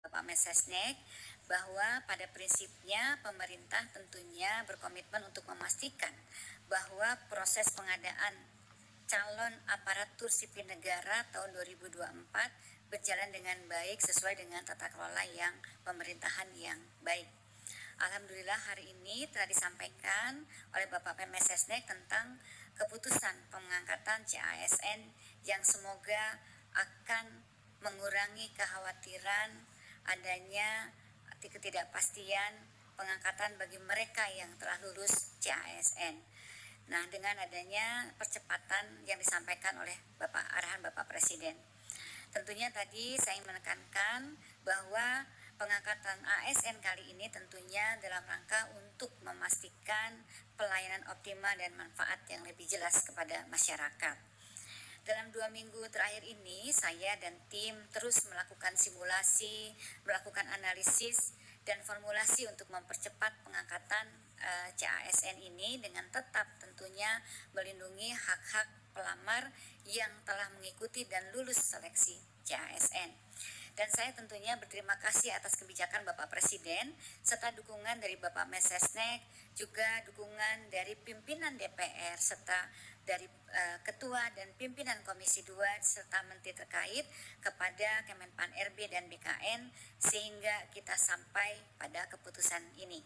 Bapak Mensesnek bahwa pada prinsipnya pemerintah tentunya berkomitmen untuk memastikan bahwa proses pengadaan calon aparatur sipil negara tahun 2024 berjalan dengan baik sesuai dengan tata kelola yang pemerintahan yang baik. Alhamdulillah hari ini telah disampaikan oleh Bapak Mensesnek tentang keputusan pengangkatan CASN yang semoga akan mengurangi kekhawatiran adanya ketidakpastian pengangkatan bagi mereka yang telah lulus CASN. Nah, dengan adanya percepatan yang disampaikan oleh arahan Bapak Presiden, tentunya tadi saya menekankan bahwa pengangkatan ASN kali ini tentunya dalam rangka untuk memastikan pelayanan optimal dan manfaat yang lebih jelas kepada masyarakat. Dalam 2 minggu terakhir ini, saya dan tim terus melakukan simulasi, melakukan analisis, dan formulasi untuk mempercepat pengangkatan CASN ini dengan tetap tentunya melindungi hak-hak pelamar yang telah mengikuti dan lulus seleksi CASN. Dan saya tentunya berterima kasih atas kebijakan Bapak Presiden serta dukungan dari Bapak Mensesnek, juga dukungan dari pimpinan DPR serta dari Ketua dan pimpinan Komisi 2 serta menteri terkait kepada Kemenpan RB dan BKN sehingga kita sampai pada keputusan ini.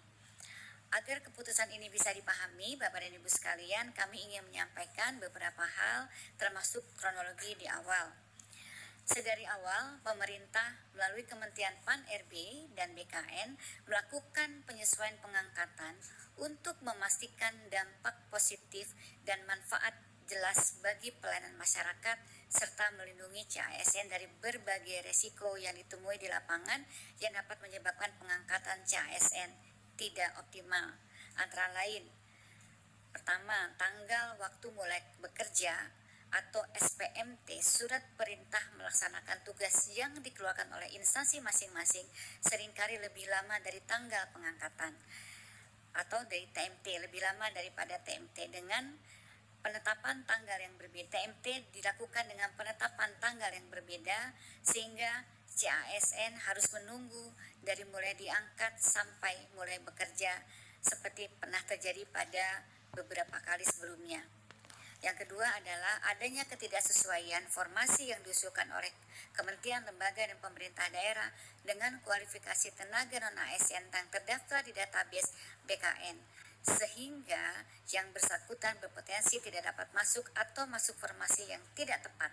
Agar keputusan ini bisa dipahami, Bapak dan Ibu sekalian, kami ingin menyampaikan beberapa hal termasuk kronologi di awal. Sedari awal, pemerintah melalui Kementerian Pan-RB dan BKN melakukan penyesuaian pengangkatan untuk memastikan dampak positif dan manfaat jelas bagi pelayanan masyarakat serta melindungi CASN dari berbagai resiko yang ditemui di lapangan yang dapat menyebabkan pengangkatan CASN tidak optimal. Antara lain, pertama, tanggal waktu mulai bekerja atau SPMT, surat perintah melaksanakan tugas yang dikeluarkan oleh instansi masing-masing seringkali lebih lama dari tanggal pengangkatan atau dari TMT, lebih lama daripada TMT. Dengan penetapan tanggal yang berbeda, TMT dilakukan dengan penetapan tanggal yang berbeda sehingga CASN harus menunggu dari mulai diangkat sampai mulai bekerja seperti pernah terjadi pada beberapa kali sebelumnya. Yang kedua adalah adanya ketidaksesuaian formasi yang diusulkan oleh kementerian, lembaga, dan pemerintah daerah dengan kualifikasi tenaga non-ASN yang terdaftar di database BKN, sehingga yang bersangkutan berpotensi tidak dapat masuk atau masuk formasi yang tidak tepat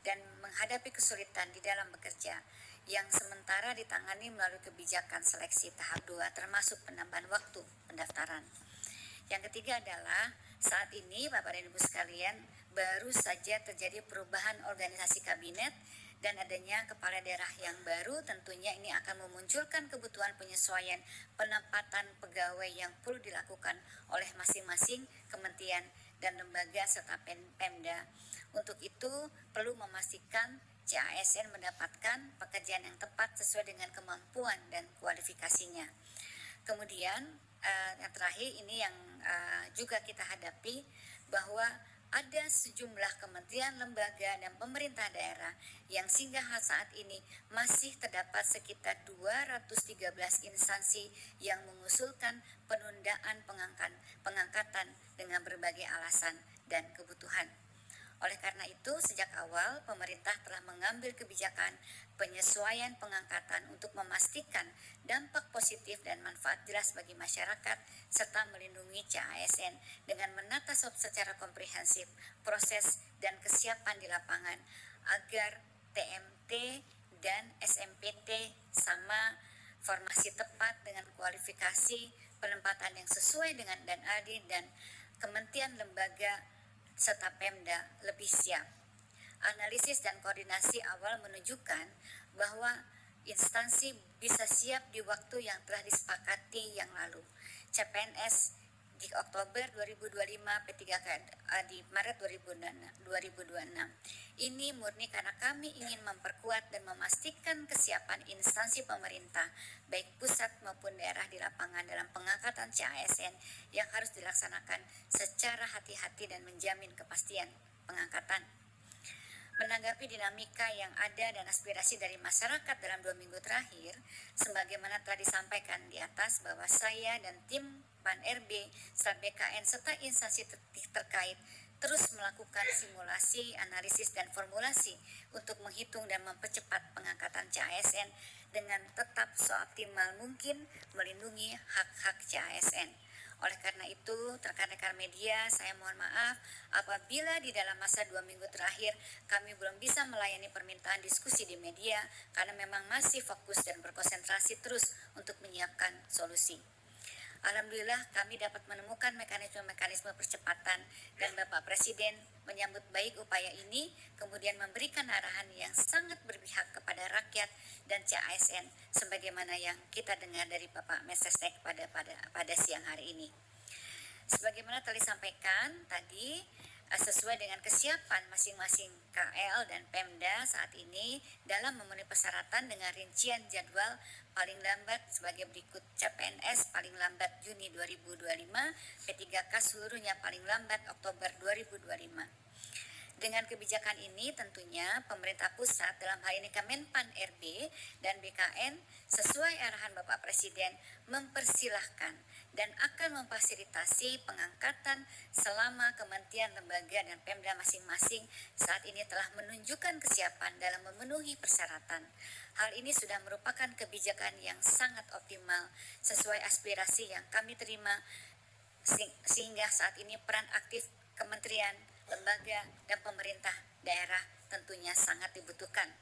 dan menghadapi kesulitan di dalam bekerja yang sementara ditangani melalui kebijakan seleksi tahap 2 termasuk penambahan waktu pendaftaran. Yang ketiga adalah saat ini Bapak dan Ibu sekalian baru saja terjadi perubahan organisasi kabinet dan adanya kepala daerah yang baru, tentunya ini akan memunculkan kebutuhan penyesuaian penempatan pegawai yang perlu dilakukan oleh masing-masing kementerian dan lembaga serta Pemda. Untuk itu perlu memastikan CASN mendapatkan pekerjaan yang tepat sesuai dengan kemampuan dan kualifikasinya. Kemudian yang terakhir ini yang juga kita hadapi bahwa ada sejumlah kementerian, lembaga, dan pemerintah daerah yang hingga saat ini masih terdapat sekitar 213 instansi yang mengusulkan penundaan pengangkatan dengan berbagai alasan dan kebutuhan. Oleh karena itu, sejak awal pemerintah telah mengambil kebijakan penyesuaian pengangkatan untuk memastikan dampak positif dan manfaat jelas bagi masyarakat serta melindungi CASN dengan menata secara komprehensif proses dan kesiapan di lapangan agar TMT dan SMPT sama formasi tepat dengan kualifikasi penempatan yang sesuai dengan dan adil dan kementerian, lembaga, serta Pemda lebih siap. Analisis dan koordinasi awal menunjukkan bahwa instansi bisa siap di waktu yang telah disepakati yang lalu. CPNS di Oktober 2025, P3K di Maret 2026. Ini murni karena kami ingin memperkuat dan memastikan kesiapan instansi pemerintah, baik pusat maupun daerah di lapangan dalam pengangkatan CASN yang harus dilaksanakan secara hati-hati dan menjamin kepastian pengangkatan. Tetapi dinamika yang ada dan aspirasi dari masyarakat dalam 2 minggu terakhir, sebagaimana telah disampaikan di atas bahwa saya dan tim PAN-RB, serta BKN, serta instansi terkait terus melakukan simulasi, analisis, dan formulasi untuk menghitung dan mempercepat pengangkatan CASN dengan tetap seoptimal mungkin melindungi hak-hak CASN. Oleh karena itu, rekan-rekan media, saya mohon maaf apabila di dalam masa 2 minggu terakhir kami belum bisa melayani permintaan diskusi di media karena memang masih fokus dan berkonsentrasi terus untuk menyiapkan solusi. Alhamdulillah kami dapat menemukan mekanisme-mekanisme percepatan dan Bapak Presiden menyambut baik upaya ini, kemudian memberikan arahan yang sangat berpihak kepada rakyat dan CASN sebagaimana yang kita dengar dari Bapak Mensesnek pada siang hari ini. Sebagaimana telah disampaikan tadi, sesuai dengan kesiapan masing-masing KL dan Pemda saat ini dalam memenuhi persyaratan dengan rincian jadwal paling lambat sebagai berikut: CPNS paling lambat Juni 2025, P3K seluruhnya paling lambat Oktober 2025. Dengan kebijakan ini tentunya pemerintah pusat dalam hal ini Kemenpan RB dan BKN sesuai arahan Bapak Presiden mempersilahkan dan akan memfasilitasi pengangkatan selama kementerian, lembaga, dan Pemda masing-masing saat ini telah menunjukkan kesiapan dalam memenuhi persyaratan. Hal ini sudah merupakan kebijakan yang sangat optimal sesuai aspirasi yang kami terima, sehingga saat ini peran aktif kementerian, lembaga, dan pemerintah daerah tentunya sangat dibutuhkan.